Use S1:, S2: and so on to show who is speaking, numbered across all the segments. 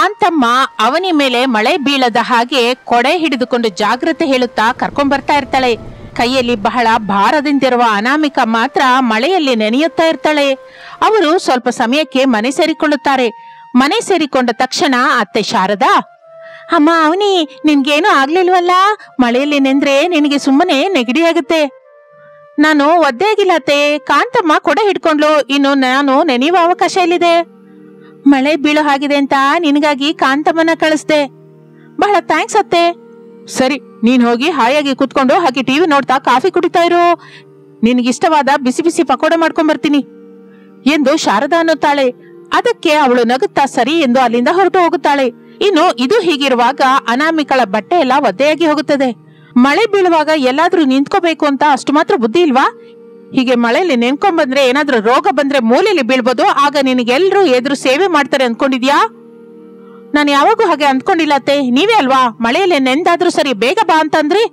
S1: ಕಾಂತಮ್ಮ ಅವನಿ ಮೇಲೆ ಮಳೆ ಬೀಳದ ಹಾಗೆ ಕೊಡೆ ಹಿಡಿದುಕೊಂಡು ಜಾಗ್ರತೆ ಹೇಳುತ್ತಾ ಕರ್ಕೊಂಡ್ ಬರ್ತಾ ಇರ್ತಾಳೆ. ಕೈಯಲ್ಲಿ ಬಹಳ ಭಾರದಿಂದಿರುವ ಅನಾಮಿಕ ಮಾತ್ರ ಮಳೆಯಲ್ಲಿ ನೆನೆಯುತ್ತಾ ಇರ್ತಾಳೆ. ಅವರು ಸ್ವಲ್ಪ ಸಮಯಕ್ಕೆ ಮನೆ ಸೇರಿಕೊಳ್ಳುತ್ತಾರೆ. ಮನೆ ಸೇರಿಕೊಂಡ ತಕ್ಷಣ ಅತ್ತೆ ಶಾರದಾ, ಅಮ್ಮ ಅವನಿ, ನಿನ್ಗೇನು ಆಗ್ಲಿಲ್ವಲ್ಲ? ಮಳೆಯಲ್ಲಿ ನೆಂದ್ರೆ ನಿನಗೆ ಸುಮ್ಮನೆ ನೆಗಡಿ ಆಗುತ್ತೆ. ನಾನು ಒದ್ದೆ ಆಗಿಲ್ಲ ಅತ್ತೆ, ಕಾಂತಮ್ಮ ಕೊಡೆ ಹಿಡ್ಕೊಂಡ್ಲು, ಇನ್ನು ನಾನು ನೆನೆಯುವ ಅವಕಾಶ ಎಲ್ಲಿದೆ? ಮಳೆ ಬೀಳೋ ಹಾಗಿದೆ ಅಂತ ನಿನಗಾಗಿ ಕಾಂತಮ್ಮನ ಕಳಿಸ್ದೆ. ಬಹಳ ಥ್ಯಾಂಕ್ಸ್ ಅತ್ತೆ. ಸರಿ, ನೀನ್ ಹೋಗಿ ಹಾಯಾಗಿ ಕೂತ್ಕೊಂಡು ಹಾಗೆ ಟಿವಿ ನೋಡ್ತಾ ಕಾಫಿ ಕುಡಿತಾ ಇರು. ನಿನಗಿಷ್ಟವಾದ ಬಿಸಿ ಬಿಸಿ ಪಕೋಡ ಮಾಡ್ಕೊಂಡ್ ಬರ್ತೀನಿ ಎಂದು ಶಾರದಾ ಅನ್ನುತ್ತಾಳೆ. ಅದಕ್ಕೆ ಅವಳು ನಗುತ್ತಾ ಸರಿ ಎಂದು ಅಲ್ಲಿಂದ ಹೊರಟು ಹೋಗುತ್ತಾಳೆ. ಇನ್ನು ಇದು ಹೀಗಿರುವಾಗ ಅನಾಮಿಕಳ ಬಟ್ಟೆ ಎಲ್ಲ ಒದ್ದೆಯಾಗಿ ಹೋಗುತ್ತದೆ. ಮಳೆ ಬೀಳುವಾಗ ಎಲ್ಲಾದ್ರೂ ನಿಂತ್ಕೋಬೇಕು ಅಂತ ಅಷ್ಟು ಮಾತ್ರ ಬುದ್ಧಿ ಇಲ್ವಾ? ಹೀಗೆ ಮಳೆಯಲ್ಲಿ ನೆನ್ಕೊಂಡ್ ಬಂದ್ರೆ ಏನಾದ್ರೂ ರೋಗ ಬಂದ್ರೆ ಮೂಲೆಯಲ್ಲಿ ಬೀಳ್ಬೋದು, ಆಗ ನಿನಗೆಲ್ರೂ ಎದುರು ಸೇವೆ ಮಾಡ್ತಾರೆ ಅಂದ್ಕೊಂಡಿದ್ಯಾ? ನಾನು ಯಾವಾಗೂ ಹಾಗೆ ಅಂದ್ಕೊಂಡಿಲ್ಲ ಅತ್ತೆ. ನೀವೇ ಅಲ್ವಾ ಮಳೆಯಲ್ಲಿ ನೆಂದಾದ್ರೂ ಸರಿ ಬೇಗ ಬಾ ಅಂತಂದ್ರಿ.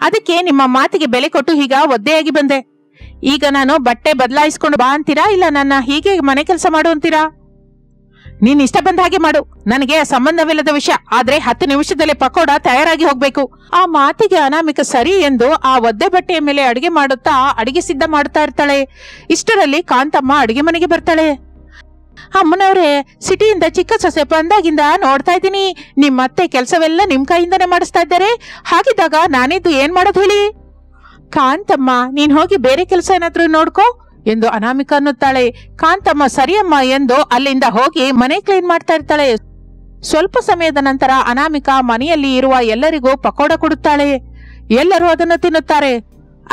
S1: ಅದಕ್ಕೆ ನಿಮ್ಮ ಮಾತಿಗೆ ಬೆಲೆ ಕೊಟ್ಟು ಈಗ ಒದ್ದೆಯಾಗಿ ಬಂದೆ. ಈಗ ನಾನು ಬಟ್ಟೆ ಬದಲಾಯಿಸ್ಕೊಂಡು ಬಾ ಅಂತೀರಾ, ಇಲ್ಲ ನನ್ನ ಹೀಗೆ ಮನೆ ಕೆಲಸ ಮಾಡು ಅಂತೀರಾ? ನೀನ್ ಇಷ್ಟ ಬಂದ ಹಾಗೆ ಮಾಡು, ನನಗೆ ಸಂಬಂಧವಿಲ್ಲದ ವಿಷಯ. ಆದ್ರೆ 10 ನಿಮಿಷದಲ್ಲಿ ಪಕೋಡ ತಯಾರಾಗಿ ಹೋಗ್ಬೇಕು. ಆ ಮಾತಿಗೆ ಅನಾಮಿಕ ಸರಿ ಎಂದು ಆ ಒದ್ದೆ ಬಟ್ಟೆಯ ಮೇಲೆ ಅಡಿಗೆ ಮಾಡುತ್ತಾ ಅಡಿಗೆ ಸಿದ್ಧ ಮಾಡ್ತಾ ಇರ್ತಾಳೆ. ಇಷ್ಟರಲ್ಲಿ ಕಾಂತಮ್ಮ ಅಡಿಗೆ ಮನೆಗೆ ಬರ್ತಾಳೆ. ಅಮ್ಮನವ್ರೆ, ಸಿಟಿಯಿಂದ ಚಿಕ್ಕ ಸೊಸೆ ಬಂದಾಗಿಂದ ನೋಡ್ತಾ ಇದ್ದೀನಿ, ನಿಮ್ಮತ್ತೆ ಕೆಲಸವೆಲ್ಲ ನಿಮ್ ಕೈಯಿಂದನೇ ಮಾಡಿಸ್ತಾ ಇದ್ದಾರೆ. ಹಾಗಿದ್ದಾಗ ನಾನಿದ್ದು ಏನ್ ಮಾಡೋದು ಹೇಳಿ? ಕಾಂತಮ್ಮ, ನೀನ್ ಹೋಗಿ ಬೇರೆ ಕೆಲಸ ಏನಾದ್ರೂ ನೋಡ್ಕೋ ಎಂದು ಅನಾಮಿಕ ಅನ್ನುತ್ತಾಳೆ. ಕಾಂತಮ್ಮ ಸರಿಯಮ್ಮ ಎಂದು ಅಲ್ಲಿಂದ ಹೋಗಿ ಮನೆ ಕ್ಲೀನ್ ಮಾಡ್ತಾ ಇರ್ತಾಳೆ. ಸ್ವಲ್ಪ ಸಮಯದ ನಂತರ ಅನಾಮಿಕ ಮನೆಯಲ್ಲಿ ಇರುವ ಎಲ್ಲರಿಗೂ ಪಕೋಡ ಕೊಡುತ್ತಾಳೆ. ಎಲ್ಲರೂ ಅದನ್ನು ತಿನ್ನುತ್ತಾರೆ.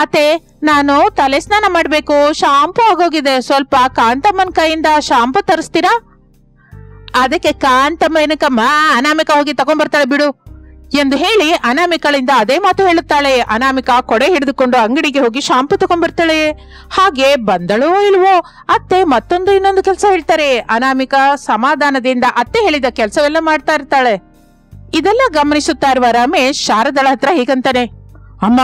S1: ಅತ್ತೆ, ನಾನು ತಲೆ ಸ್ನಾನ ಮಾಡ್ಬೇಕು, ಶಾಂಪು ಆಗೋಗಿದೆ, ಸ್ವಲ್ಪ ಕಾಂತಮ್ಮನ ಕೈಯಿಂದ ಶಾಂಪು ತರಿಸ್ತೀರಾ? ಅದಕ್ಕೆ ಕಾಂತಮ್ಮ ಏನಕ್ಕಮ್ಮ, ಅನಾಮಿಕ ಹೋಗಿ ತಗೊಂಡ್ಬರ್ತಾಳೆ ಬಿಡು ಎಂದು ಹೇಳಿ ಅನಾಮಿಕಳಿಂದ ಅದೇ ಮಾತು ಹೇಳುತ್ತಾಳೆ. ಅನಾಮಿಕ ಕೊಡೆ ಹಿಡಿದುಕೊಂಡು ಅಂಗಡಿಗೆ ಹೋಗಿ ಶಾಂಪು ತಗೊಂಡ್ಬರ್ತಾಳೆ. ಹಾಗೆ ಬಂದಳೋ ಇಲ್ವೋ ಅತ್ತೆ ಇನ್ನೊಂದು ಕೆಲಸ ಹೇಳ್ತಾರೆ. ಅನಾಮಿಕ ಸಮಾಧಾನದಿಂದ ಅತ್ತೆ ಹೇಳಿದ ಕೆಲಸವೆಲ್ಲ ಮಾಡ್ತಾ ಇರ್ತಾಳೆ. ಇದೆಲ್ಲ ಗಮನಿಸುತ್ತಾ ಇರುವ ರಮೇಶ್ ಶಾರದಳ ಹತ್ರ ಹೀಗಂತಾನೆ, ಅಮ್ಮ,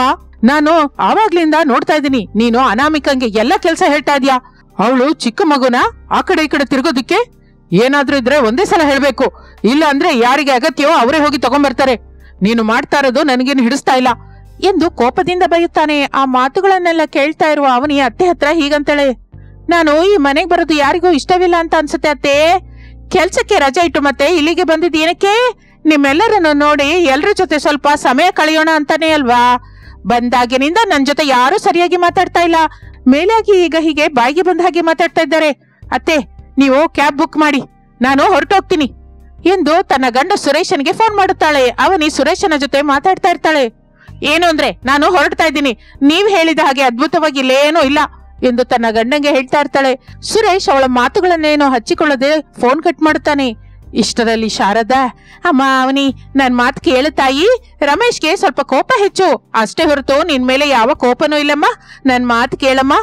S1: ನಾನು ಆವಾಗ್ಲಿಂದ ನೋಡ್ತಾ ಇದ್ದೀನಿ, ನೀನು ಅನಾಮಿಕಂಗೆ ಎಲ್ಲ ಕೆಲಸ ಹೇಳ್ತಾ ಇದೀಯಾ. ಅವಳು ಚಿಕ್ಕ ಮಗುನ ಆ ಕಡೆ ಈ ಕಡೆ ತಿರುಗೋದಿಕ್ಕೆ ಏನಾದ್ರೂ ಇದ್ರೆ ಒಂದೇ ಸಲ ಹೇಳ್ಬೇಕು, ಇಲ್ಲ ಅಂದ್ರೆ ಯಾರಿಗೆ ಅಗತ್ಯವೋ ಅವರೇ ಹೋಗಿ ತಗೊಂಡ್ಬರ್ತಾರೆ. ನೀನು ಮಾಡ್ತಾ ಇರೋದು ನನಗೇನು ಹಿಡಿಸ್ತಾ ಇಲ್ಲ ಎಂದು ಕೋಪದಿಂದ ಬೈಯುತ್ತಾನೆ. ಆ ಮಾತುಗಳನ್ನೆಲ್ಲ ಕೇಳ್ತಾ ಇರುವ ಅವನಿ ಅತ್ತೆ ಹತ್ರ ಹೀಗಂತಾಳೆ, ನಾನು ಈ ಮನೆಗೆ ಬರೋದು ಯಾರಿಗೂ ಇಷ್ಟವಿಲ್ಲ ಅಂತ ಅನ್ಸುತ್ತೆ ಅತ್ತೆ. ಕೆಲ್ಸಕ್ಕೆ ರಜೆ ಇಟ್ಟು ಮತ್ತೆ ಇಲ್ಲಿಗೆ ಬಂದಿದ್ದು ಏನಕ್ಕೆ? ನಿಮ್ಮೆಲ್ಲರನ್ನು ನೋಡಿ ಎಲ್ರ ಜೊತೆ ಸ್ವಲ್ಪ ಸಮಯ ಕಳೆಯೋಣ ಅಂತಾನೆ ಅಲ್ವಾ? ಬಂದಾಗಿನಿಂದ ನನ್ ಜೊತೆ ಯಾರು ಸರಿಯಾಗಿ ಮಾತಾಡ್ತಾ ಇಲ್ಲ. ಮೇಲಾಗಿ ಈಗ ಹೀಗೆ ಬಾಯಿಗೆ ಬಂದ ಹಾಗೆ ಮಾತಾಡ್ತಾ ಇದ್ದಾರೆ. ಅತ್ತೆ, ನೀವು ಕ್ಯಾಬ್ ಬುಕ್ ಮಾಡಿ, ನಾನು ಹೊರಟೋಗ್ತೀನಿ ಎಂದು ತನ್ನ ಗಂಡ ಸುರೇಶನ್ಗೆ ಫೋನ್ ಮಾಡುತ್ತಾಳೆ. ಅವನಿ ಸುರೇಶನ ಜೊತೆ ಮಾತಾಡ್ತಾ ಇರ್ತಾಳೆ. ಏನು ಅಂದ್ರೆ, ನಾನು ಹೊರಡ್ತಾ ಇದ್ದೀನಿ, ನೀವ್ ಹೇಳಿದ ಹಾಗೆ ಅದ್ಭುತವಾಗಿ ಇಲ್ಲೇನೂ ಇಲ್ಲ ಎಂದು ತನ್ನ ಗಂಡಂಗೆ ಹೇಳ್ತಾ ಇರ್ತಾಳೆ. ಸುರೇಶ್ ಅವಳ ಮಾತುಗಳನ್ನೇನೋ ಹಚ್ಚಿಕೊಳ್ಳದೆ ಫೋನ್ ಕಟ್ ಮಾಡುತ್ತಾನೆ. ಇಷ್ಟರಲ್ಲಿ ಶಾರದಾ, ಅಮ್ಮ ಅವನಿ, ನನ್ ಮಾತು ಕೇಳು ತಾಯಿ, ರಮೇಶ್ಗೆ ಸ್ವಲ್ಪ ಕೋಪ ಹೆಚ್ಚು ಅಷ್ಟೇ ಹೊರತು ನಿನ್ ಮೇಲೆ ಯಾವ ಕೋಪನೂ ಇಲ್ಲಮ್ಮ, ನನ್ ಮಾತು ಕೇಳಮ್ಮ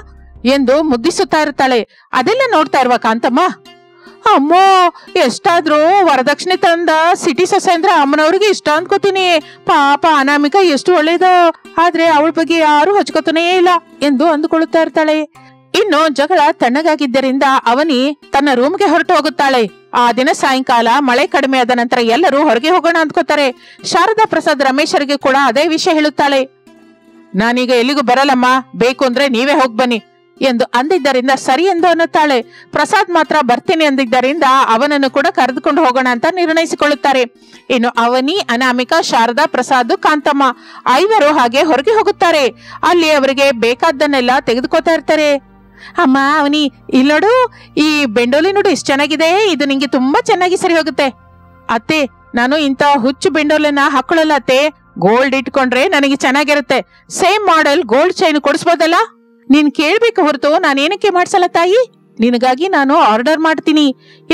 S1: ಎಂದು ಮುದ್ದಿಸುತ್ತಾ ಇರ್ತಾಳೆ. ಅದೆಲ್ಲ ನೋಡ್ತಾ ಇರುವ ಕಾಂತಮ್ಮ, ಅಮ್ಮೋ, ಎಷ್ಟಾದ್ರೂ ವರದಕ್ಷಿಣೆ ತಂದ ಸಿಟಿ ಸೊಸೆ ಅಂದ್ರೆ ಅಮ್ಮನವ್ರಿಗೆ ಇಷ್ಟ ಅನ್ಕೋತೀನಿ. ಪಾಪ ಅನಾಮಿಕ ಎಷ್ಟು ಒಳ್ಳೇದು, ಆದ್ರೆ ಅವಳ ಬಗ್ಗೆ ಯಾರು ಹಚ್ಕೋತಾನೇ ಇಲ್ಲ ಎಂದು ಅಂದುಕೊಳ್ಳುತ್ತಾ ಇರ್ತಾಳೆ. ಇನ್ನು ಜಗಳ ತಣ್ಣಗಾಗಿದ್ದರಿಂದ ಅವನಿ ತನ್ನ ರೂಮ್ಗೆ ಹೊರಟು ಹೋಗುತ್ತಾಳೆ. ಆ ದಿನ ಸಾಯಂಕಾಲ ಮಳೆ ಕಡಿಮೆ ಆದ ನಂತರ ಎಲ್ಲರೂ ಹೊರಗೆ ಹೋಗೋಣ ಅಂದ್ಕೋತಾರೆ. ಶಾರದಾ ಪ್ರಸಾದ್ ರಮೇಶರಿಗೆ ಕೂಡ ಅದೇ ವಿಷಯ ಹೇಳುತ್ತಾಳೆ. ನಾನೀಗ ಎಲ್ಲಿಗೂ ಬರಲ್ಲಮ್ಮ, ಬೇಕು ಅಂದ್ರೆ ನೀವೇ ಹೋಗ್ ಬನ್ನಿ ಎಂದು ಅಂದಿದ್ದರಿಂದ ಸರಿ ಎಂದು ಅನ್ನುತ್ತಾಳೆ. ಪ್ರಸಾದ್ ಮಾತ್ರ ಬರ್ತೀನಿ ಅಂದಿದ್ದರಿಂದ ಅವನನ್ನು ಕೂಡ ಕರೆದುಕೊಂಡು ಹೋಗೋಣ ಅಂತ ನಿರ್ಣಯಿಸಿಕೊಳ್ಳುತ್ತಾರೆ. ಇನ್ನು ಅವನಿ, ಅನಾಮಿಕ, ಶಾರದಾ, ಪ್ರಸಾದ್, ಕಾಂತಮ್ಮ 5 ಹಾಗೆ ಹೊರಗೆ ಹೋಗುತ್ತಾರೆ. ಅಲ್ಲಿ ಅವರಿಗೆ ಬೇಕಾದ್ದನ್ನೆಲ್ಲ ತೆಗೆದುಕೋತಾ ಇರ್ತಾರೆ. ಅಮ್ಮ ಅವನಿ, ಇಲ್ಲಿ ನೋಡು, ಈ ಬೆಂಡೋಲಿ ನೋಡು ಎಷ್ಟು ಚೆನ್ನಾಗಿದೆ, ಇದು ನಿಂಗೆ ತುಂಬಾ ಚೆನ್ನಾಗಿ ಸರಿ ಹೋಗುತ್ತೆ. ಅತ್ತೆ, ನಾನು ಇಂತ ಹುಚ್ಚು ಬೆಂಡೋಲನ್ನ ಹಾಕೊಳ್ಳಲ್ಲ ಅತ್ತೆ, ಗೋಲ್ಡ್ ಇಟ್ಕೊಂಡ್ರೆ ನನಗೆ ಚೆನ್ನಾಗಿರುತ್ತೆ. ಸೇಮ್ ಮಾಡೆಲ್ ಗೋಲ್ಡ್ ಚೈನ್ ಕೊಡಿಸ್ಬೋದಲ್ಲ? ನೀನ್ ಕೇಳ್ಬೇಕು ಹೊರತು ನಾನೇನಕ್ಕೆ ಮಾಡ್ಸಲ್ಲ ತಾಯಿ, ನಿನಗಾಗಿ ನಾನು ಆರ್ಡರ್ ಮಾಡ್ತೀನಿ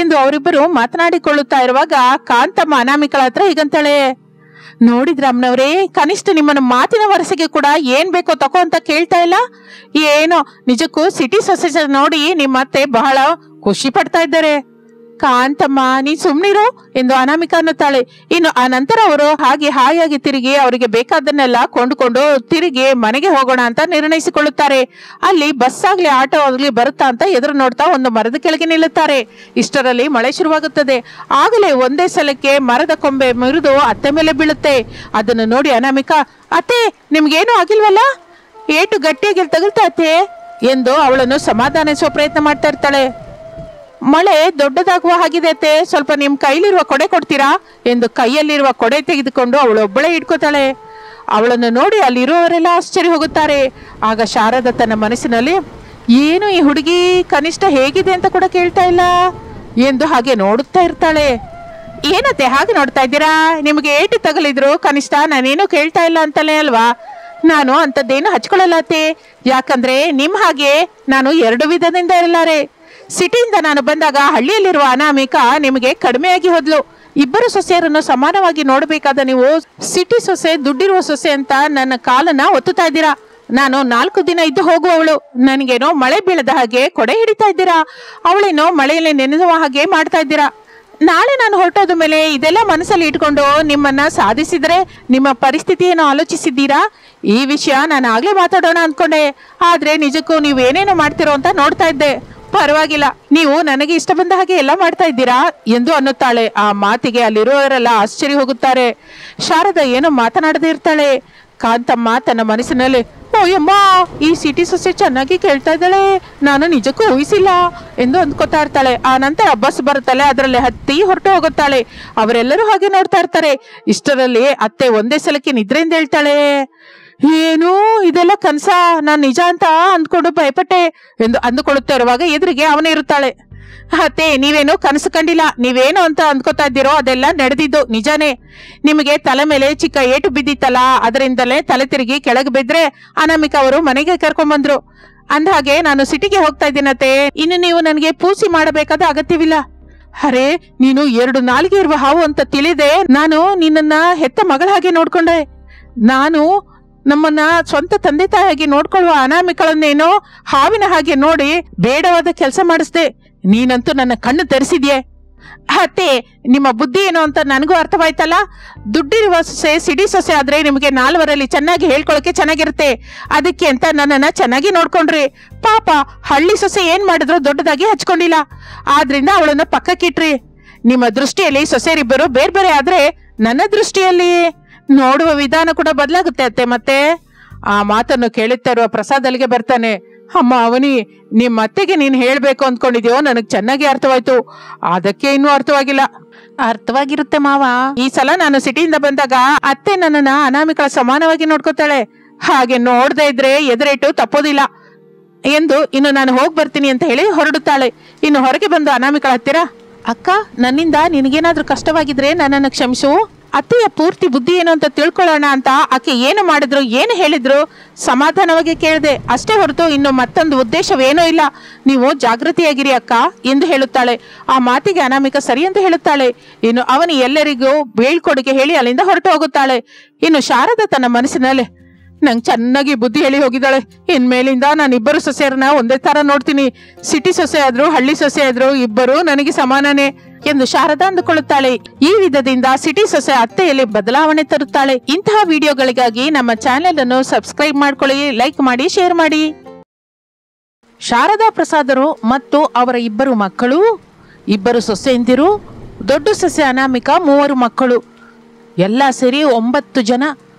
S1: ಎಂದು ಅವರಿಬ್ಬರು ಮಾತನಾಡಿಕೊಳ್ಳುತ್ತಾ ಇರುವಾಗ ಕಾಂತಮ್ಮ ಅನಾಮಿಕಳ ಹತ್ರ ಹೀಗಂತಾಳೆ, ನೋಡಿದ್ರ ಅಮ್ಮನವ್ರೆ, ಕನಿಷ್ಠ ನಿಮ್ಮನ್ನ ಮಾತಿನ ವರಸೆಗೆ ಕೂಡ ಏನ್ ಬೇಕೋ ತಗೋ ಅಂತ ಕೇಳ್ತಾ ಇಲ್ಲ. ಏನೋ ನಿಜಕ್ಕೂ ಸಿಟಿ ಸೊಸೈಟಿ ನೋಡಿ ನಿಮ್ಮತ್ತೆ ಬಹಳ ಖುಷಿ ಪಡ್ತಾ ಇದ್ದಾರೆ. ಕಾಂತಮ್ಮ ನೀ ಸುಮ್ನಿರು ಎಂದು ಅನಾಮಿಕಾ ಅನ್ನುತ್ತಾಳೆ. ಇನ್ನು ಆ ನಂತರ ಅವರು ಹಾಗೆ ಹಾಯಾಗಿ ತಿರುಗಿ ಅವರಿಗೆ ಬೇಕಾದನ್ನೆಲ್ಲ ಕೊಂಡುಕೊಂಡು ತಿರುಗಿ ಮನೆಗೆ ಹೋಗೋಣ ಅಂತ ನಿರ್ಣಯಿಸಿಕೊಳ್ಳುತ್ತಾರೆ. ಅಲ್ಲಿ ಬಸ್ ಆಗ್ಲಿ ಆಟೋ ಆಗ್ಲಿ ಬರುತ್ತಾ ಅಂತ ಎದುರು ನೋಡ್ತಾ ಒಂದು ಮರದ ಕೆಳಗೆ ನಿಲ್ಲುತ್ತಾರೆ. ಇಷ್ಟರಲ್ಲಿ ಮಳೆ ಶುರುವಾಗುತ್ತದೆ. ಆಗಲೇ ಒಂದೇ ಸಲಕ್ಕೆ ಮರದ ಕೊಂಬೆ ಮುರಿದು ಅತ್ತೆ ಮೇಲೆ ಬೀಳುತ್ತೆ. ಅದನ್ನು ನೋಡಿ ಅನಾಮಿಕಾ, ಅತ್ತೆ ನಿಮ್ಗೇನು ಆಗಿಲ್ವಲ್ಲ, ಏಟು ಗಟ್ಟಿಯಾಗಿ ತಗುಲ್ತಾ ಅತ್ತೆ ಎಂದು ಅವಳನ್ನು ಸಮಾಧಾನಿಸುವ ಪ್ರಯತ್ನ ಮಾಡ್ತಾ ಇರ್ತಾಳೆ. ಮಳೆ ದೊಡ್ಡದಾಗುವ ಹಾಗಿದೆ ಅತ್ತೆ, ಸ್ವಲ್ಪ ನಿಮ್ ಕೈಲಿರುವ ಕೊಡೆ ಕೊಡ್ತೀರಾ ಎಂದು ಕೈಯಲ್ಲಿರುವ ಕೊಡೆ ತೆಗೆದುಕೊಂಡು ಅವಳೊಬ್ಬಳೇ ಇಟ್ಕೋತಾಳೆ. ಅವಳನ್ನು ನೋಡಿ ಅಲ್ಲಿರುವವರೆಲ್ಲ ಆಶ್ಚರ್ಯ ಹೋಗುತ್ತಾರೆ. ಆಗ ಶಾರದಾ ತನ್ನ ಮನಸ್ಸಿನಲ್ಲಿ, ಏನು ಈ ಹುಡುಗಿ ಕನಿಷ್ಠ ಹೇಗಿದೆ ಅಂತ ಕೂಡ ಕೇಳ್ತಾ ಇಲ್ಲ ಎಂದು ಹಾಗೆ ನೋಡುತ್ತಾ ಇರ್ತಾಳೆ. ಏನತ್ತೆ ಹಾಗೆ ನೋಡ್ತಾ ಇದ್ದೀರಾ, ನಿಮಗೆ ಏಟು ತಗಲಿದ್ರು ಕನಿಷ್ಠ ನಾನೇನು ಕೇಳ್ತಾ ಇಲ್ಲ ಅಂತಲೇ ಅಲ್ವಾ. ನಾನು ಅಂಥದ್ದೇನು ಹಚ್ಕೊಳ್ಳಲ್ಲ ಅತ್ತೆ, ಯಾಕಂದ್ರೆ ನಿಮ್ ಹಾಗೆ ನಾನು ಎರಡು ವಿಧದಿಂದ ಇರಲಾರೆ. ಸಿಟಿಯಿಂದ ನಾನು ಬಂದಾಗ ಹಳ್ಳಿಯಲ್ಲಿರುವ ಅನಾಮಿಕಾ ನಿಮಗೆ ಕಡಿಮೆಯಾಗಿ ಹೋದ್ಲು. ಇಬ್ಬರು ಸೊಸೆಯರನ್ನು ಸಮಾನವಾಗಿ ನೋಡಬೇಕಾದ ನೀವು ಸಿಟಿ ಸೊಸೆ, ದುಡ್ಡಿರುವ ಸೊಸೆ ಅಂತ ನನ್ನ ಕಾಲನ್ನ ಒತ್ತುತ್ತಾ ಇದ್ದೀರಾ. ನಾನು 4 ದಿನ ಇದ್ದು ಹೋಗುವವಳು, ನನಗೇನೋ ಮಳೆ ಬೀಳದ ಹಾಗೆ ಕೊಡೆ ಹಿಡಿತಾ ಇದ್ದೀರಾ, ಅವಳೇನೋ ಮಳೆಯಲ್ಲಿ ನೆನೆಸುವ ಹಾಗೆ ಮಾಡ್ತಾ ಇದ್ದೀರಾ. ನಾಳೆ ನಾನು ಹೊರಟೋದ ಮೇಲೆ ಇದೆಲ್ಲ ಮನಸ್ಸಲ್ಲಿ ಇಟ್ಕೊಂಡು ನಿಮ್ಮನ್ನ ಸಾಧಿಸಿದ್ರೆ ನಿಮ್ಮ ಪರಿಸ್ಥಿತಿಯನ್ನು ಆಲೋಚಿಸಿದ್ದೀರಾ? ಈ ವಿಷಯ ನಾನು ಆಗ್ಲೇ ಮಾತಾಡೋಣ ಅಂದ್ಕೊಂಡೆ, ಆದ್ರೆ ನಿಜಕ್ಕೂ ನೀವು ಏನೇನೋ ಮಾಡ್ತಿರೋ ಅಂತ ನೋಡ್ತಾ ಇದ್ದೆ. ಪರವಾಗಿಲ್ಲ, ನೀವು ನನಗೆ ಇಷ್ಟ ಬಂದ ಹಾಗೆ ಎಲ್ಲ ಮಾಡ್ತಾ ಇದ್ದೀರಾ ಎಂದು ಅನ್ನುತ್ತಾಳೆ. ಆ ಮಾತಿಗೆ ಅಲ್ಲಿರುವವರೆಲ್ಲ ಆಶ್ಚರ್ಯ ಹೋಗುತ್ತಾರೆ. ಶಾರದಾ ಏನೋ ಮಾತನಾಡದೇ ಇರ್ತಾಳೆ. ಕಾಂತಮ್ಮ ತನ್ನ ಮನಸ್ಸಿನಲ್ಲಿ, ಓಯಮ್ಮ ಈ ಸಿಟಿ ಸೊಸೆ ಚೆನ್ನಾಗಿ ಕೇಳ್ತಾ ಇದ್ದಾಳೆ, ನಾನು ನಿಜಕ್ಕೂ ಊಹಿಸಿಲ್ಲ ಎಂದು ಅಂದ್ಕೋತಾ ಇರ್ತಾಳೆ. ಆ ನಂತರ ಬಸ್ ಬರುತ್ತಲೆ, ಅದರಲ್ಲಿ ಹತ್ತಿ ಹೊರಟು ಹೋಗುತ್ತಾಳೆ. ಅವರೆಲ್ಲರೂ ಹಾಗೆ ನೋಡ್ತಾ ಇರ್ತಾರೆ. ಇಷ್ಟರಲ್ಲಿ ಅತ್ತೆ ಒಂದೇ ಸಲಕ್ಕೆ ನಿದ್ರೆಯಿಂದ ಹೇಳ್ತಾಳೆ, ಏನು ಇದೆಲ್ಲ ಕನಸ, ನಾನು ನಿಜ ಅಂತ ಅಂದ್ಕೊಂಡು ಭಯಪಟ್ಟೆ ಎಂದು ಅಂದುಕೊಳ್ಳುತ್ತಾ ಇರುವಾಗ ಎದುರಿಗೆ ಅವನೇ ಇರುತ್ತಾಳೆ. ಅತ್ತೆ ನೀವೇನು ಕನಸು ಕಂಡಿಲ್ಲ, ನೀವೇನು ಅಂತ ಅಂದ್ಕೋತಾ ಇದ್ದೀರೋ ಅದೆಲ್ಲ ನಡೆದಿದ್ದು ನಿಜಾನೇ. ನಿಮಗೆ ತಲೆ ಮೇಲೆ ಚಿಕ್ಕ ಏಟು ಬಿದ್ದಿತ್ತಲ್ಲ, ಅದರಿಂದಲೇ ತಲೆ ತಿರುಗಿ ಕೆಳಗೆ ಬಿದ್ರೆ ಅನಾಮಿಕಾ ಅವರು ಮನೆಗೆ ಕರ್ಕೊಂಡ್ಬಂದ್ರು. ಅಂದಹಾಗೆ ನಾನು ಸಿಟಿಗೆ ಹೋಗ್ತಾ ಇದ್ದೀನತ್ತೆ, ಇನ್ನು ನೀವು ನನಗೆ ಪೂಸಿ ಮಾಡಬೇಕಾದ ಅಗತ್ಯವಿಲ್ಲ. ಅರೆ ನೀನು 2 ನಾಲಿಗೆ ಇರುವ ಹಾವು ಅಂತ ತಿಳಿದೆ ನಾನು ನಿನ್ನನ್ನ ಹೆತ್ತ ಮಗಳ ಹಾಗೆ ನೋಡ್ಕೊಂಡೆ. ನಾನು ನಮ್ಮನ್ನ ಸ್ವಂತ ತಂದೆ ತಾಯಿಯಾಗಿ ನೋಡ್ಕೊಳ್ಳುವ ಅನಾಮಿಕಳನ್ನೇನೋ ಹಾವಿನ ಹಾಗೆ ನೋಡಿ ಬೇಡವಾದ ಕೆಲಸ ಮಾಡಿಸ್ದೆ. ನೀನಂತೂ ನನ್ನ ಕಣ್ಣು ತೆರೆಸಿದ್ಯೆ. ಅತ್ತೆ ನಿಮ್ಮ ಬುದ್ಧಿ ಏನು ಅಂತ ನನಗೂ ಅರ್ಥವಾಯ್ತಲ್ಲ. ದುಡ್ಡಿರುವ ಸೊಸೆ ಸಿಡಿ ಸೊಸೆ ಆದ್ರೆ ನಿಮಗೆ 4ವರಲ್ಲಿ ಚೆನ್ನಾಗಿ ಹೇಳ್ಕೊಳಕ್ಕೆ ಚೆನ್ನಾಗಿರುತ್ತೆ, ಅದಕ್ಕೆ ಅಂತ ನನ್ನನ್ನ ಚೆನ್ನಾಗಿ ನೋಡ್ಕೊಂಡ್ರಿ. ಪಾಪ ಹಳ್ಳಿ ಸೊಸೆ ಏನ್ ಮಾಡಿದ್ರು ದೊಡ್ಡದಾಗಿ ಹಚ್ಕೊಂಡಿಲ್ಲ, ಆದ್ರಿಂದ ಅವಳನ್ನ ಪಕ್ಕಕ್ಕಿಟ್ರಿ. ನಿಮ್ಮ ದೃಷ್ಟಿಯಲ್ಲಿ ಸೊಸೆಯರಿಬ್ಬರು ಬೇರೆ ಬೇರೆ ಆದ್ರೆ ನನ್ನ ದೃಷ್ಟಿಯಲ್ಲಿ ನೋಡುವ ವಿಧಾನ ಕೂಡ ಬದಲಾಗುತ್ತೆ ಅತ್ತೆ. ಮತ್ತೆ ಆ ಮಾತನ್ನು ಕೇಳುತ್ತಾ ಇರುವ ಪ್ರಸಾದ್ ಅಲ್ಲಿಗೆ ಬರ್ತಾನೆ. ಅಮ್ಮ ಅವನಿ, ನಿಮ್ಮ ಅತ್ತೆಗೆ ನೀನ್ ಹೇಳ್ಬೇಕು ಅಂದ್ಕೊಂಡಿದ್ಯೋ ನನಗ್ ಚೆನ್ನಾಗಿ ಅರ್ಥವಾಯ್ತು, ಅದಕ್ಕೆ ಇನ್ನೂ ಅರ್ಥವಾಗಿಲ್ಲ. ಅರ್ಥವಾಗಿರುತ್ತೆ ಮಾವ, ಈ ಸಲ ನಾನು ಸಿಟಿಯಿಂದ ಬಂದಾಗ ಅತ್ತೆ ನನ್ನನ್ನ ಅನಾಮಿಕಳ ಸಮಾನವಾಗಿ ನೋಡ್ಕೋತಾಳೆ, ಹಾಗೆ ನೋಡ್ದೇ ಇದ್ರೆ ಎದುರೇಟು ತಪ್ಪೋದಿಲ್ಲ ಎಂದು ಇನ್ನು ನಾನು ಹೋಗಿ ಬರ್ತೀನಿ ಅಂತ ಹೇಳಿ ಹೊರಡುತ್ತಾಳೆ. ಇನ್ನು ಹೊರಗೆ ಬಂದು ಅನಾಮಿಕಳ ಹತ್ತಿರ, ಅಕ್ಕ ನನ್ನಿಂದ ನಿನಗೇನಾದ್ರೂ ಕಷ್ಟವಾಗಿದ್ರೆ ನನ್ನನ್ನು ಕ್ಷಮಿಸು, ಅತ್ತೆಯ ಪೂರ್ತಿ ಬುದ್ಧಿ ಏನು ಅಂತ ತಿಳ್ಕೊಳ್ಳೋಣ ಅಂತ ಆಕೆ ಏನು ಮಾಡಿದ್ರು ಏನು ಹೇಳಿದ್ರು ಸಮಾಧಾನವಾಗಿ ಕೇಳಿದೆ ಅಷ್ಟೇ ಹೊರತು ಇನ್ನು ಮತ್ತೊಂದು ಉದ್ದೇಶವೇನೂ ಇಲ್ಲ. ನೀವು ಜಾಗೃತಿಯಾಗಿರಿ ಅಕ್ಕ ಎಂದು ಹೇಳುತ್ತಾಳೆ. ಆ ಮಾತಿಗೆ ಅನಾಮಿಕಾ ಸರಿ ಎಂದು ಹೇಳುತ್ತಾಳೆ. ಇನ್ನು ಅವನು ಎಲ್ಲರಿಗೂ ಬೀಳ್ಕೊಡುಗೆ ಹೇಳಿ ಅಲ್ಲಿಂದ ಹೊರಟು ಹೋಗುತ್ತಾಳೆ. ಇನ್ನು ಶಾರದಾ ತನ್ನ ಮನಸ್ಸಿನಲ್ಲಿ, ನಂಗೆ ಚೆನ್ನಾಗಿ ಬುದ್ಧಿ ಹೇಳಿ ಹೋಗಿದ್ದಾಳೆ, ಇನ್ಮೇಲಿಂದ ನಾನು ಇಬ್ಬರು ಸೊಸೆಯರನ್ನ ಒಂದೇ ತರ ನೋಡ್ತೀನಿ. ಸಿಟಿ ಸೊಸೆ ಆದ್ರು ಹಳ್ಳಿ ಸೊಸೆ ಆದ್ರು ಇಬ್ಬರು ನನಗೆ ಸಮಾನನೇ ಎಂದು ಶಾರದಾ ಅಂದುಕೊಳ್ಳುತ್ತಾಳೆ. ಈ ವಿಧದಿಂದ ಸಿಟಿ ಸೊಸೆ ಅತ್ತೆಯಲ್ಲಿ ಬದಲಾವಣೆ ತರುತ್ತಾಳೆ. ಇಂತಹ ವಿಡಿಯೋಗಳಿಗಾಗಿ ನಮ್ಮ ಚಾನೆಲ್ ಅನ್ನು ಸಬ್ಸ್ಕ್ರೈಬ್ ಮಾಡ್ಕೊಳ್ಳಿ, ಲೈಕ್ ಮಾಡಿ, ಶೇರ್ ಮಾಡಿ. ಶಾರದಾ ಪ್ರಸಾದರು ಮತ್ತು ಅವರ ಇಬ್ಬರು ಮಕ್ಕಳು, ಇಬ್ಬರು ಸೊಸೆಯಂದಿರು, ದೊಡ್ಡ ಸೊಸೆ ಅನಾಮಿಕಾ, 3 ಮಕ್ಕಳು, ಎಲ್ಲ ಸೇರಿ 9 ಜನ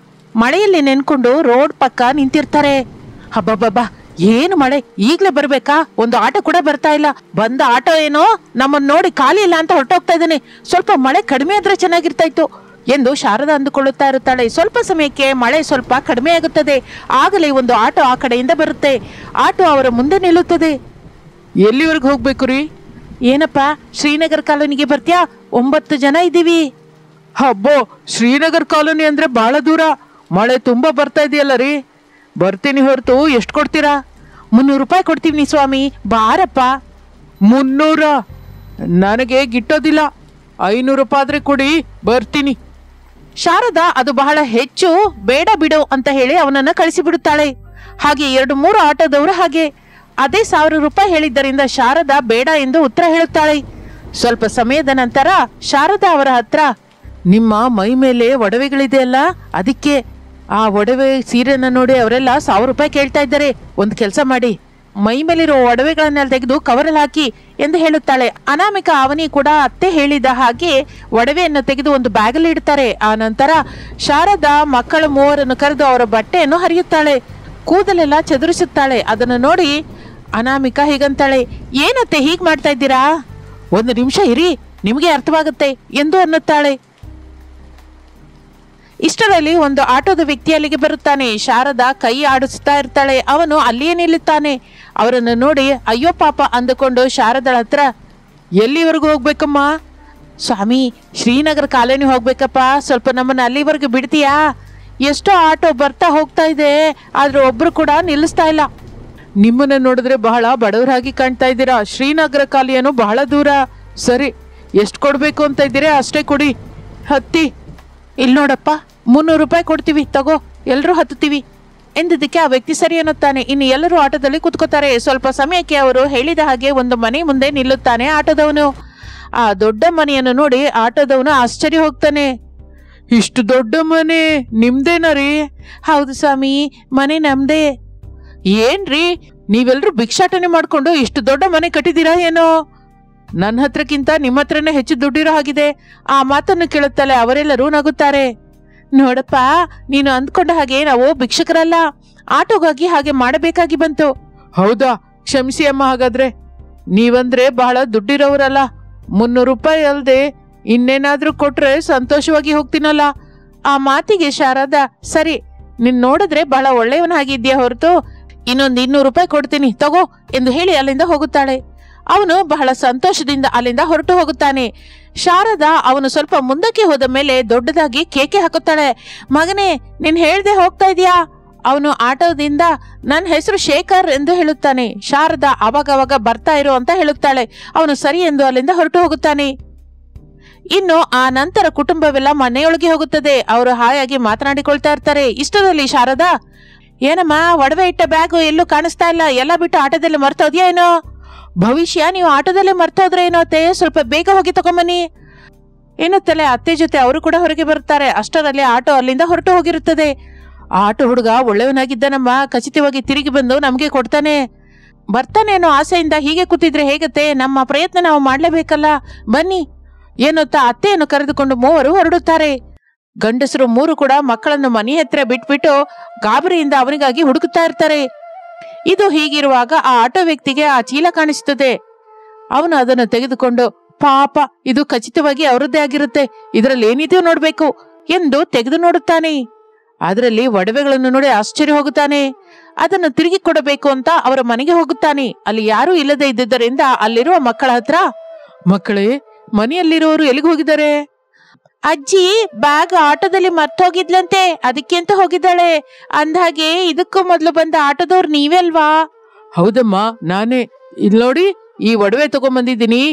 S1: ಮಳೆಯಲ್ಲಿ ನೆನ್ಕೊಂಡು ರೋಡ್ ಪಕ್ಕ ನಿಂತಿರ್ತಾರೆ. ಹಬ್ಬಬ್ಬಬ್ಬಾ ಏನು ಮಳೆ, ಈಗ್ಲೇ ಬರ್ಬೇಕಾ, ಒಂದು ಆಟೋ ಕೂಡ ಬರ್ತಾ ಇಲ್ಲ, ಬಂದ ಆಟೋ ಏನೋ ನಮ್ಮನ್ನ ನೋಡಿ ಖಾಲಿ ಇಲ್ಲ ಅಂತ ಹೊರಟೋಗ್ತಾ ಇದ್ದಾನೆ, ಸ್ವಲ್ಪ ಮಳೆ ಕಡಿಮೆ ಆದ್ರೆ ಚೆನ್ನಾಗಿರ್ತಾ ಇತ್ತು ಎಂದು ಶಾರದಾ ಅಂದುಕೊಳ್ಳುತ್ತಾ ಇರುತ್ತಾಳೆ. ಸ್ವಲ್ಪ ಸಮಯಕ್ಕೆ ಮಳೆ ಸ್ವಲ್ಪ ಕಡಿಮೆ ಆಗುತ್ತದೆ. ಆಗಲೇ ಒಂದು ಆಟೋ ಆ ಕಡೆಯಿಂದ ಬರುತ್ತೆ. ಆಟೋ ಅವರ ಮುಂದೆ ನಿಲ್ಲುತ್ತದೆ. ಎಲ್ಲಿವರೆಗೂ ಹೋಗ್ಬೇಕು ರೀ? ಏನಪ್ಪ ಶ್ರೀನಗರ್ ಕಾಲೋನಿಗೆ ಬರ್ತೀಯಾ? 9 ಜನ ಇದ್ದೀವಿ. ಹಬ್ಬೋ, ಶ್ರೀನಗರ್ ಕಾಲೋನಿ ಅಂದ್ರೆ ಬಹಳ ದೂರ, ಮಳೆ ತುಂಬಾ ಬರ್ತಾ ಇದೆಯಲ್ಲ ರೀ. ಬರ್ತೀನಿ ಹೊರತು ಎಷ್ಟು ಕೊಡ್ತೀರಾ? 300 ರೂಪಾಯಿ ಕೊಡ್ತೀವಿ ಸ್ವಾಮಿ, ಬಾರಪ್ಪ. 300? ನನಗೆ ಗಿಟ್ಟೋದಿಲ್ಲ, 500 ರೂಪಾಯಿ ಆದ್ರೆ ಕೊಡಿ, ಬರ್ತೀನಿ. ಶಾರದಾ ಅದು ಬಹಳ ಹೆಚ್ಚು, ಬೇಡ ಬಿಡು ಅಂತ ಹೇಳಿ ಅವನನ್ನ ಕಳಿಸಿಬಿಡುತ್ತಾಳೆ. ಹಾಗೆ 2-3 ಆಟೋದವರು ಹಾಗೆ ಅದೇ 1000 ರೂಪಾಯಿ ಹೇಳಿದ್ದರಿಂದ ಶಾರದಾ ಬೇಡ ಎಂದು ಉತ್ತರ ಹೇಳುತ್ತಾಳೆ. ಸ್ವಲ್ಪ ಸಮಯದ ನಂತರ ಶಾರದಾ ಅವರ ಹತ್ರ, ನಿಮ್ಮ ಮೈ ಮೇಲೆ ಒಡವೆಗಳಿದೆ ಅಲ್ಲ, ಅದಕ್ಕೆ ಆ ಒಡವೆ ಸೀರೆನ ನೋಡಿ ಅವರೆಲ್ಲ 1000 ರೂಪಾಯಿ ಕೇಳ್ತಾ ಇದ್ದಾರೆ. ಒಂದು ಕೆಲಸ ಮಾಡಿ, ಮೈ ಮೇಲಿರೋ ಒಡವೆಗಳನ್ನೆಲ್ಲ ತೆಗೆದು ಕವರಲ್ಲಿ ಹಾಕಿ ಎಂದು ಹೇಳುತ್ತಾಳೆ. ಅನಾಮಿಕಾ ಅವನಿ ಕೂಡ ಅತ್ತೆ ಹೇಳಿದ ಹಾಗೆ ಒಡವೆಯನ್ನು ತೆಗೆದು ಒಂದು ಬ್ಯಾಗಲ್ಲಿ ಇಡ್ತಾರೆ. ಆ ನಂತರ ಶಾರದಾ ಮಕ್ಕಳ ಮೂವರನ್ನು ಕರೆದು ಅವರ ಬಟ್ಟೆಯನ್ನು ಹರಿಯುತ್ತಾಳೆ, ಕೂದಲೆಲ್ಲ ಚದುರಿಸುತ್ತಾಳೆ. ಅದನ್ನು ನೋಡಿ ಅನಾಮಿಕಾ ಹೀಗಂತಾಳೆ, ಏನತ್ತೆ ಹೀಗೆ ಮಾಡ್ತಾ ಇದ್ದೀರಾ? 1 ನಿಮಿಷ ಇರಿ, ನಿಮಗೆ ಅರ್ಥವಾಗುತ್ತೆ ಎಂದು ಅನ್ನುತ್ತಾಳೆ. ಇಷ್ಟರಲ್ಲಿ ಒಂದು ಆಟೋದ ವ್ಯಕ್ತಿ ಅಲ್ಲಿಗೆ ಬರುತ್ತಾನೆ. ಶಾರದಾ ಕೈ ಆಡಿಸ್ತಾ ಇರ್ತಾಳೆ. ಅವನು ಅಲ್ಲಿಯೇ ನಿಲ್ಲುತ್ತಾನೆ. ಅವರನ್ನು ನೋಡಿ ಅಯ್ಯೋ ಪಾಪ ಅಂದುಕೊಂಡು ಶಾರದಳ ಹತ್ರ, ಎಲ್ಲಿವರೆಗೂ ಹೋಗ್ಬೇಕಮ್ಮ? ಸ್ವಾಮಿ, ಶ್ರೀನಗರ ಕಾಲೋನಿ ಹೋಗ್ಬೇಕಪ್ಪ, ಸ್ವಲ್ಪ ನಮ್ಮನ್ನು ಅಲ್ಲಿವರೆಗೂ ಬಿಡ್ತೀಯಾ? ಎಷ್ಟೋ ಆಟೋ ಬರ್ತಾ ಹೋಗ್ತಾ ಇದೆ, ಆದ್ರೆ ಒಬ್ರು ಕೂಡ ನಿಲ್ಲಿಸ್ತಾ ಇಲ್ಲ. ನಿಮ್ಮನ್ನ ನೋಡಿದ್ರೆ ಬಹಳ ಬಡವರಾಗಿ ಕಾಣ್ತಾ ಇದ್ದೀರಾ. ಶ್ರೀನಗರ ಕಾಲೋನಿಯನ್ನು ಬಹಳ ದೂರ. ಸರಿ, ಎಷ್ಟು ಕೊಡ್ಬೇಕು ಅಂತ ಇದ್ದೀರಾ ಅಷ್ಟೇ ಕೊಡಿ, ಹತ್ತಿ. ಇಲ್ಲಿ ನೋಡಪ್ಪ, 300 ರೂಪಾಯಿ ಕೊಡ್ತೀವಿ, ತಗೋ, ಎಲ್ಲರೂ ಹತ್ತುತ್ತೀವಿ ಎಂದಿದ್ದಕ್ಕೆ ಆ ವ್ಯಕ್ತಿ ಸರಿ ಅನ್ನುತ್ತಾನೆ. ಇನ್ನು ಎಲ್ಲರೂ ಆಟೋದಲ್ಲಿ ಕುತ್ಕೋತಾರೆ. ಸ್ವಲ್ಪ ಸಮಯಕ್ಕೆ ಅವರು ಹೇಳಿದ ಹಾಗೆ ಒಂದು ಮನೆ ಮುಂದೆ ನಿಲ್ಲುತ್ತಾನೆ ಆಟೋದವನು. ಆ ದೊಡ್ಡ ಮನೆಯನ್ನು ನೋಡಿ ಆಟೋದವನು ಆಶ್ಚರ್ಯ ಹೋಗ್ತಾನೆ. ಇಷ್ಟು ದೊಡ್ಡ ಮನೆ ನಿಮ್ದೇನ ರೀ? ಹೌದು ಸ್ವಾಮಿ, ಮನೆ ನಮ್ದೇ. ಏನ್ರಿ, ನೀವೆಲ್ಲರೂ ಭಿಕ್ಷಾಟನೆ ಮಾಡ್ಕೊಂಡು ಇಷ್ಟು ದೊಡ್ಡ ಮನೆ ಕಟ್ಟಿದ್ದೀರಾ ಏನೋ? ನನ್ನ ಹತ್ರಕ್ಕಿಂತ ನಿಮ್ಮ ಹತ್ರನೇ ಹೆಚ್ಚು ದುಡ್ಡಿರೋ ಹಾಗಿದೆ. ಆ ಮಾತನ್ನು ಕೇಳುತ್ತಲೇ ಅವರೆಲ್ಲರೂ ನಗುತ್ತಾರೆ. ನೋಡಪ್ಪ, ನೀನು ಅಂದ್ಕೊಂಡ ಹಾಗೆ ನಾವು ಭಿಕ್ಷಕರಲ್ಲ, ಆಟೋಗಾಗಿ ಹಾಗೆ ಮಾಡಬೇಕಾಗಿ ಬಂತು. ಹೌದಾ? ಕ್ಷಮಿಸಿ ಅಮ್ಮ, ಹಾಗಾದ್ರೆ ನೀವಂದ್ರೆ ಬಹಳ ದುಡ್ಡಿರೋರಲ್ಲ. 300 ರೂಪಾಯಿ ಅಲ್ದೆ ಇನ್ನೇನಾದ್ರೂ ಕೊಟ್ರೆ ಸಂತೋಷವಾಗಿ ಹೋಗ್ತೀನಲ್ಲ. ಆ ಮಾತಿಗೆ ಶಾರದಾ, ಸರಿ, ನೀನ್ ನೋಡಿದ್ರೆ ಬಹಳ ಒಳ್ಳೆಯವನಾಗಿದ್ಯಾ ಹೊರತು ಇನ್ನೊಂದು 200 ರೂಪಾಯಿ ಕೊಡ್ತೀನಿ, ತಗೋ ಎಂದು ಹೇಳಿ ಅಲ್ಲಿಂದ ಹೋಗುತ್ತಾಳೆ. ಅವನು ಬಹಳ ಸಂತೋಷದಿಂದ ಅಲ್ಲಿಂದ ಹೊರಟು ಹೋಗುತ್ತಾನೆ. ಶಾರದಾ ಅವನು ಸ್ವಲ್ಪ ಮುಂದಕ್ಕೆ ಹೋದ ಮೇಲೆ ದೊಡ್ಡದಾಗಿ ಕೇಕೆ ಹಾಕುತ್ತಾಳೆ. ಮಗನೇ, ನೀನ್ ಹೇಳ್ದೆ ಹೋಗ್ತಾ ಇದೀಯಾ? ಅವನು ಆಟೋದಿಂದ, ನನ್ನ ಹೆಸರು ಶೇಖರ್ ಎಂದು ಹೇಳುತ್ತಾನೆ. ಶಾರದಾ ಅವಾಗವಾಗ ಬರ್ತಾ ಇರು ಅಂತ ಹೇಳುತ್ತಾಳೆ. ಅವನು ಸರಿ ಎಂದು ಅಲ್ಲಿಂದ ಹೊರಟು ಹೋಗುತ್ತಾನೆ. ಇನ್ನು ಆ ನಂತರ ಕುಟುಂಬವೆಲ್ಲ ಮನೆಯೊಳಗೆ ಹೋಗುತ್ತದೆ. ಅವರು ಹಾಯಾಗಿ ಮಾತನಾಡಿಕೊಳ್ತಾ ಇರ್ತಾರೆ. ಇಷ್ಟರಲ್ಲಿ ಶಾರದಾ, ಏನಮ್ಮ, ಒಡವೆ ಇಟ್ಟ ಬ್ಯಾಗು ಎಲ್ಲೂ ಕಾಣಿಸ್ತಾ ಇಲ್ಲ, ಎಲ್ಲ ಬಿಟ್ಟು ಆಟೋದಲ್ಲಿ ಮರ್ತೋದ್ಯಾ ಏನೋ? ಭವಿಷ್ಯ, ನೀವು ಆಟೋದಲ್ಲೇ ಮರ್ತೋದ್ರೆ ಏನೋ ಅತ್ತೆ, ಸ್ವಲ್ಪ ಬೇಗ ಹೋಗಿ ತಗೊಂಬನ್ನಿ ಎನ್ನುತ್ತಲೇ ಅತ್ತೆ ಜೊತೆ ಅವರು ಕೂಡ ಹೊರಗೆ ಬರುತ್ತಾರೆ. ಅಷ್ಟರಲ್ಲಿ ಆಟೋ ಅಲ್ಲಿಂದ ಹೊರಟು ಹೋಗಿರುತ್ತದೆ. ಆಟೋ ಹುಡುಗ ಒಳ್ಳೆಯವನಾಗಿದ್ದಾನಮ್ಮ, ಖಚಿತವಾಗಿ ತಿರುಗಿ ಬಂದು ನಮ್ಗೆ ಕೊಡ್ತಾನೆ, ಬರ್ತಾನೆ ಅನ್ನೋ ಆಸೆಯಿಂದ ಹೀಗೆ ಕೂತಿದ್ರೆ ಹೇಗತ್ತೆ? ನಮ್ಮ ಪ್ರಯತ್ನ ನಾವು ಮಾಡ್ಲೇಬೇಕಲ್ಲ, ಬನ್ನಿ ಎನ್ನುತ್ತಾ ಅತ್ತೆಯನ್ನು ಕರೆದುಕೊಂಡು ಮೂವರು ಹೊರಡುತ್ತಾರೆ. ಗಂಡಸರು 3 ಕೂಡ ಮಕ್ಕಳನ್ನು ಮನೆ ಹತ್ರ ಬಿಟ್ಬಿಟ್ಟು ಗಾಬರಿಯಿಂದ ಅವನಿಗಾಗಿ ಹುಡುಕುತ್ತಾ ಇರ್ತಾರೆ. ಇದು ಹೀಗಿರುವಾಗ ಆ ಆಟೋ ವ್ಯಕ್ತಿಗೆ ಆ ಚೀಲ ಕಾಣಿಸುತ್ತದೆ. ಅವನು ಅದನ್ನು ತೆಗೆದುಕೊಂಡು, ಪಾಪ, ಇದು ಖಚಿತವಾಗಿ ಅವರದ್ದೇ ಆಗಿರುತ್ತೆ, ಇದರಲ್ಲಿ ಏನಿದೆಯೋ ನೋಡ್ಬೇಕು ಎಂದು ತೆಗೆದು ನೋಡುತ್ತಾನೆ. ಅದರಲ್ಲಿ ಒಡವೆಗಳನ್ನು ನೋಡಿ ಆಶ್ಚರ್ಯ ಹೋಗುತ್ತಾನೆ. ಅದನ್ನು ತಿರುಗಿ ಕೊಡಬೇಕು ಅಂತ ಅವರ ಮನೆಗೆ ಹೋಗುತ್ತಾನೆ. ಅಲ್ಲಿ ಯಾರೂ ಇಲ್ಲದೆ ಇದ್ದುದರಿಂದ ಅಲ್ಲಿರುವ ಮಕ್ಕಳ ಹತ್ರ, ಮಕ್ಕಳೇ, ಮನೆಯಲ್ಲಿರೋರು ಎಲ್ಲಿಗೆ ಹೋಗಿದ್ದಾರೆ? ಅಜ್ಜಿ ಬ್ಯಾಗ್ ಆಟೋದಲ್ಲಿ ಮರ್ತೋಗಿದ್ಲಂತೆ, ಅದಕ್ಕೆ ಅಂತ ಹೋಗಿದ್ದಾಳೆ. ಅಂದ್ಹಾಗೆ ಇದಕ್ಕೂ ಮೊದಲು ಬಂದ ಆಟೋದವ್ರು ನೀವೇ ಅಲ್ವಾ? ಹೌದಮ್ಮ, ನಾನೇ. ಇಲ್ಲಿ ನೋಡಿ, ಈ ಒಡವೆ ತಗೊಂಡ್ಬಂದಿದ್ದೀನಿ,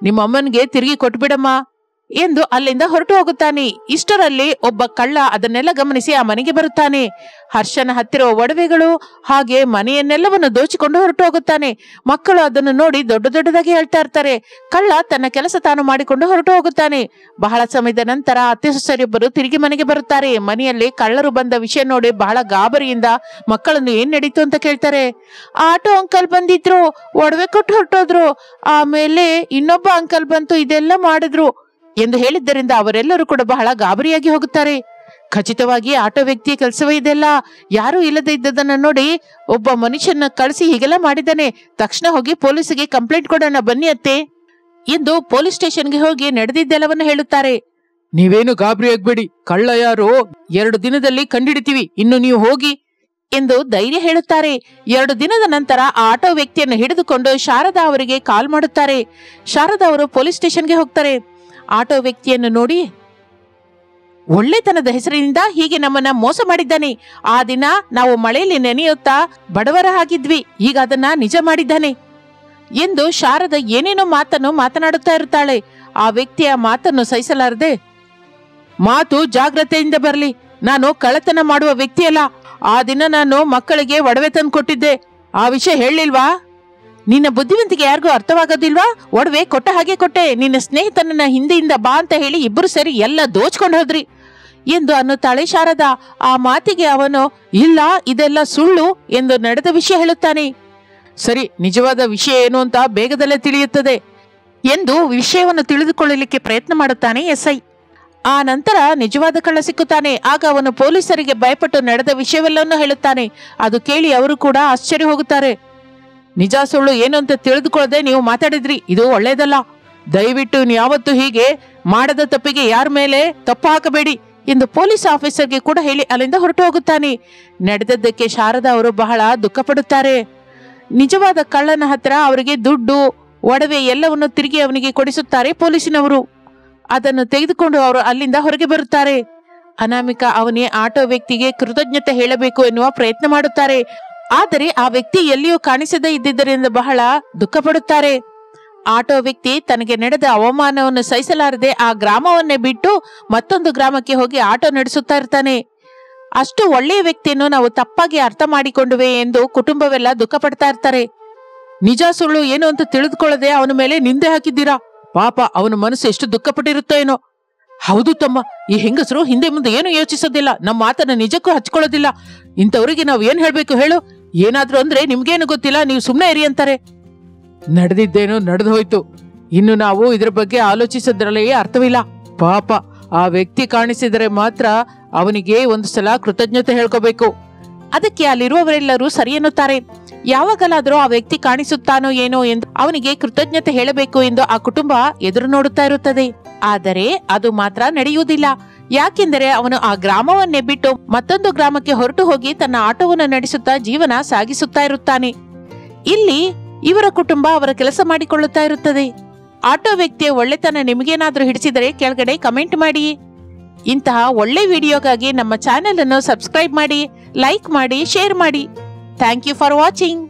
S1: ನಿಮ್ಮ ಅಮ್ಮನ್ಗೆ ತಿರುಗಿ ಕೊಟ್ಬಿಡಮ್ಮ ಎಂದು ಅಲ್ಲಿಂದ ಹೊರಟು ಹೋಗುತ್ತಾನೆ. ಇಷ್ಟರಲ್ಲಿ ಒಬ್ಬ ಕಳ್ಳ ಅದನ್ನೆಲ್ಲ ಗಮನಿಸಿ ಆ ಮನೆಗೆ ಬರುತ್ತಾನೆ. ಹರ್ಷನ ಹತ್ತಿರ ಒಡವೆಗಳು ಹಾಗೆ ಮನೆಯನ್ನೆಲ್ಲವನ್ನು ದೋಚಿಕೊಂಡು ಹೊರಟು ಹೋಗುತ್ತಾನೆ. ಮಕ್ಕಳು ಅದನ್ನು ನೋಡಿ ದೊಡ್ಡ ದೊಡ್ಡದಾಗಿ ಹೇಳ್ತಾ ಇರ್ತಾರೆ. ಕಳ್ಳ ತನ್ನ ಕೆಲಸ ತಾನು ಮಾಡಿಕೊಂಡು ಹೊರಟು ಹೋಗುತ್ತಾನೆ. ಬಹಳ ಸಮಯದ ನಂತರ ಅತ್ತೆ ಸೊಸೆಯೊಬ್ಬರು ತಿರುಗಿ ಮನೆಗೆ ಬರುತ್ತಾರೆ. ಮನೆಯಲ್ಲಿ ಕಳ್ಳರು ಬಂದ ವಿಷಯ ನೋಡಿ ಬಹಳ ಗಾಬರಿಯಿಂದ ಮಕ್ಕಳನ್ನು ಏನ್ ನಡೀತು ಅಂತ ಕೇಳ್ತಾರೆ. ಆಟೋ ಅಂಕಲ್ ಬಂದಿದ್ರು, ಒಡವೆ ಕೊಟ್ಟು ಹೊರಟೋದ್ರು, ಆಮೇಲೆ ಇನ್ನೊಬ್ಬ ಅಂಕಲ್ ಬಂತು, ಇದೆಲ್ಲ ಮಾಡಿದ್ರು ಎಂದು ಹೇಳಿದ್ದರಿಂದ ಅವರೆಲ್ಲರೂ ಕೂಡ ಬಹಳ ಗಾಬರಿಯಾಗಿ ಹೋಗುತ್ತಾರೆ. ಖಚಿತವಾಗಿ ಆಟೋ ವ್ಯಕ್ತಿಯ ಕೆಲಸವೇ ಇದೆಲ್ಲ. ಯಾರೂ ಇಲ್ಲದೆ ಇದ್ದದನ್ನ ನೋಡಿ ಒಬ್ಬ ಮನುಷ್ಯನ ಕಳಿಸಿ ಹೀಗೆಲ್ಲ ಮಾಡಿದ್ದಾನೆ, ತಕ್ಷಣ ಹೋಗಿ ಪೊಲೀಸಿಗೆ ಕಂಪ್ಲೇಂಟ್ ಕೊಡೋಣ ಬನ್ನಿ ಅತ್ತೆ ಎಂದು ಪೊಲೀಸ್ ಸ್ಟೇಷನ್ಗೆ ಹೋಗಿ ನಡೆದಿದ್ದೆಲ್ಲವನ್ನು ಹೇಳುತ್ತಾರೆ. ನೀವೇನು ಗಾಬರಿ ಆಗ್ಬೇಡಿ, ಕಳ್ಳ ಯಾರೋ 2 ದಿನದಲ್ಲಿ ಕಂಡಿಡಿತೀವಿ, ಇನ್ನು ನೀವು ಹೋಗಿ ಎಂದು ಧೈರ್ಯ ಹೇಳುತ್ತಾರೆ. 2 ದಿನದ ನಂತರ ಆ ಆಟೋ ವ್ಯಕ್ತಿಯನ್ನು ಹಿಡಿದುಕೊಂಡು ಶಾರದಾ ಅವರಿಗೆ ಕಾಲ್ ಮಾಡುತ್ತಾರೆ. ಶಾರದಾ ಅವರು ಪೊಲೀಸ್ ಸ್ಟೇಷನ್ಗೆ ಹೋಗ್ತಾರೆ. ಆಟೋ ವ್ಯಕ್ತಿಯನ್ನು ನೋಡಿ, ಒಳ್ಳೆತನದ ಹೆಸರಿನಿಂದ ಹೀಗೆ ನಮ್ಮನ್ನ ಮೋಸ ಮಾಡಿದ್ದಾನೆ. ಆ ದಿನ ನಾವು ಮಳೆಯಲ್ಲಿ ನೆನೆಯುತ್ತಾ ಬಡವರ ಹಾಗಿದ್ವಿ, ಈಗ ಅದನ್ನ ನಿಜ ಮಾಡಿದ್ದಾನೆ ಎಂದು ಶಾರದಾ ಏನೇನೋ ಮಾತನ್ನು ಮಾತನಾಡುತ್ತಾ ಇರುತ್ತಾಳೆ. ಆ ವ್ಯಕ್ತಿಯ ಮಾತನ್ನು ಸಹಿಸಲಾರದೆ, ಮಾತು ಜಾಗ್ರತೆಯಿಂದ ಬರಲಿ, ನಾನು ಕಳ್ಳತನ ಮಾಡುವ ವ್ಯಕ್ತಿಯಲ್ಲ. ಆ ದಿನ ನಾನು ಮಕ್ಕಳಿಗೆ ಒಡವೆ ತಂದು ಕೊಟ್ಟಿದ್ದೆ, ಆ ವಿಷಯ ಹೇಳಿಲ್ವಾ ನಿನ್ನ ಬುದ್ಧಿವಂತಿಕೆ ಯಾರಿಗೂ ಅರ್ಥವಾಗೋದಿಲ್ವಾ? ಒಡವೆ ಕೊಟ್ಟ ಹಾಗೆ ಕೊಟ್ಟೆ, ನಿನ್ನ ಸ್ನೇಹಿತನನ್ನ ಹಿಂದೆಯಿಂದ ಬಾ ಅಂತ ಹೇಳಿ ಇಬ್ಬರು ಸೇರಿ ಎಲ್ಲ ದೋಚ್ಕೊಂಡು ಹೋದ್ರಿ ಎಂದು ಅನ್ನುತ್ತಾಳೆ ಶಾರದಾ. ಆ ಮಾತಿಗೆ ಅವನು ಇಲ್ಲ, ಇದೆಲ್ಲ ಸುಳ್ಳು ಎಂದು ನಡೆದ ವಿಷಯ ಹೇಳುತ್ತಾನೆ. ಸರಿ, ನಿಜವಾದ ವಿಷಯ ಏನು ಅಂತ ಬೇಗದಲ್ಲೇ ತಿಳಿಯುತ್ತದೆ ಎಂದು ವಿಷಯವನ್ನು ತಿಳಿದುಕೊಳ್ಳಲಿಕ್ಕೆ ಪ್ರಯತ್ನ ಮಾಡುತ್ತಾನೆ ಎಸ್ಐ. ಆ ನಂತರ ನಿಜವಾದ ಕಳ್ಳ ಸಿಕ್ಕುತ್ತಾನೆ. ಆಗ ಅವನು ಪೊಲೀಸರಿಗೆ ಭಯಪಟ್ಟು ನಡೆದ ವಿಷಯವೆಲ್ಲವನ್ನೂ ಹೇಳುತ್ತಾನೆ. ಅದು ಕೇಳಿ ಅವರು ಕೂಡ ಆಶ್ಚರ್ಯ ಹೋಗುತ್ತಾರೆ. ನಿಜ ಸುಳ್ಳು ಏನು ಅಂತ ತಿಳಿದುಕೊಳ್ಳದೆ ನೀವು ಮಾತಾಡಿದ್ರಿ, ಇದು ಒಳ್ಳೆಯದಲ್ಲ. ದಯವಿಟ್ಟು ಯಾವತ್ತೂ ಹೀಗೆ ಮಾಡದ ತಪ್ಪಿಗೆ ಯಾರ ಮೇಲೆ ತಪ್ಪು ಹಾಕಬೇಡಿ ಎಂದು ಪೊಲೀಸ್ ಆಫೀಸರ್ಗೆ ಕೂಡ ಹೇಳಿ ಅಲ್ಲಿಂದ ಹೊರಟು ಹೋಗುತ್ತಾನೆ. ನಡೆದದ್ದಕ್ಕೆ ಶಾರದಾ ಅವರು ಬಹಳ ದುಃಖ ಪಡುತ್ತಾರೆ. ನಿಜವಾದ ಕಳ್ಳನ ಹತ್ರ ಅವರಿಗೆ ದುಡ್ಡು, ಒಡವೆ ಎಲ್ಲವನ್ನು ತಿರುಗಿ ಅವನಿಗೆ ಕೊಡಿಸುತ್ತಾರೆ ಪೊಲೀಸಿನವರು. ಅದನ್ನು ತೆಗೆದುಕೊಂಡು ಅವರು ಅಲ್ಲಿಂದ ಹೊರಗೆ ಬರುತ್ತಾರೆ. ಅನಾಮಿಕಾ ಅವನೇ ಆಟೋ ವ್ಯಕ್ತಿಗೆ ಕೃತಜ್ಞತೆ ಹೇಳಬೇಕು ಎನ್ನುವ ಪ್ರಯತ್ನ ಮಾಡುತ್ತಾರೆ. ಆದರೆ ಆ ವ್ಯಕ್ತಿ ಎಲ್ಲಿಯೂ ಕಾಣಿಸದೇ ಇದ್ದಿದ್ದರಿಂದ ಬಹಳ ದುಃಖ ಪಡುತ್ತಾರೆ. ಆಟೋ ವ್ಯಕ್ತಿ ತನಗೆ ನಡೆದ ಅವಮಾನವನ್ನು ಸಹಿಸಲಾರದೆ ಆ ಗ್ರಾಮವನ್ನೇ ಬಿಟ್ಟು ಮತ್ತೊಂದು ಗ್ರಾಮಕ್ಕೆ ಹೋಗಿ ಆಟೋ ನಡೆಸುತ್ತಾ ಇರ್ತಾನೆ. ಅಷ್ಟು ಒಳ್ಳೆಯ ವ್ಯಕ್ತಿಯನ್ನು ನಾವು ತಪ್ಪಾಗಿ ಅರ್ಥ ಮಾಡಿಕೊಂಡುವೆ ಎಂದು ಕುಟುಂಬವೆಲ್ಲ ದುಃಖ ಪಡ್ತಾ ಇರ್ತಾರೆ. ನಿಜ ಸುಳ್ಳು ಏನು ಅಂತ ತಿಳಿದುಕೊಳ್ಳದೆ ಅವನ ಮೇಲೆ ನಿಂದೆ ಹಾಕಿದ್ದೀರಾ. ಪಾಪ ಅವನ ಮನಸ್ಸು ಎಷ್ಟು ದುಃಖಪಟ್ಟಿರುತ್ತೋ ಏನೋ. ಹೌದು ತಮ್ಮ, ಈ ಹೆಂಗಸರು ಹಿಂದೆ ಮುಂದೆ ಏನು ಯೋಚಿಸೋದಿಲ್ಲ, ನಮ್ಮ ಮಾತನ್ನ ನಿಜಕ್ಕೂ ಹಚ್ಕೊಳ್ಳೋದಿಲ್ಲ. ಇಂಥವ್ರಿಗೆ ನಾವು ಏನ್ ಹೇಳ್ಬೇಕು ಹೇಳು? ಏನಾದ್ರು ಅಂದ್ರೆ ನಿಮ್ಗೇನು ಗೊತ್ತಿಲ್ಲ, ನೀವು ಸುಮ್ಮನೆ ಇರಿ ಅಂತಾರೆ. ನಡೆದಿದ್ದೇನೋ ನಡೆದು ಹೋಯ್ತು, ಇನ್ನು ನಾವು ಇದ್ರ ಬಗ್ಗೆ ಆಲೋಚಿಸೋದ್ರಲ್ಲೇ ಅರ್ಥವಿಲ್ಲ. ಪಾಪ ಆ ವ್ಯಕ್ತಿ ಕಾಣಿಸಿದರೆ ಮಾತ್ರ ಅವನಿಗೆ ಒಂದು ಸಲ ಕೃತಜ್ಞತೆ ಹೇಳ್ಕೋಬೇಕು. ಅದಕ್ಕೆ ಅಲ್ಲಿರುವವರೆಲ್ಲರೂ ಸರಿ ಎನ್ನುತ್ತಾರೆ. ಯಾವಾಗಲಾದರೂ ಆ ವ್ಯಕ್ತಿ ಕಾಣಿಸುತ್ತಾನೋ ಏನೋ ಎಂದು ಅವನಿಗೆ ಕೃತಜ್ಞತೆ ಹೇಳಬೇಕು ಎಂದು ಆ ಕುಟುಂಬ ಎದುರು ನೋಡುತ್ತಾ ಇರುತ್ತದೆ. ಆದರೆ ಅದು ಮಾತ್ರ ನಡೆಯುವುದಿಲ್ಲ. ಯಾಕೆಂದರೆ ಅವನು ಆ ಗ್ರಾಮವನ್ನೇ ಬಿಟ್ಟು ಮತ್ತೊಂದು ಗ್ರಾಮಕ್ಕೆ ಹೊರಟು ಹೋಗಿ ತನ್ನ ಆಟೋವನ್ನು ನಡೆಸುತ್ತಾ ಜೀವನ ಸಾಗಿಸುತ್ತಾ ಇರುತ್ತಾನೆ. ಇಲ್ಲಿ ಇವರ ಕುಟುಂಬ ಅವರ ಕೆಲಸ ಮಾಡಿಕೊಳ್ಳುತ್ತಾ ಇರುತ್ತದೆ. ಆಟೋ ವ್ಯಕ್ತಿಯ ಒಳ್ಳೆತನ ನಿಮಗೇನಾದ್ರೂ ಹಿಡಿಸಿದರೆ ಕೆಳಗಡೆ ಕಮೆಂಟ್ ಮಾಡಿ. ಇಂತಹ ಒಳ್ಳೆ ವಿಡಿಯೋಗಾಗಿ ನಮ್ಮ ಚಾನೆಲ್ ಅನ್ನು ಸಬ್ಸ್ಕ್ರೈಬ್ ಮಾಡಿ, ಲೈಕ್ ಮಾಡಿ, ಶೇರ್ ಮಾಡಿ. Thank you for watching.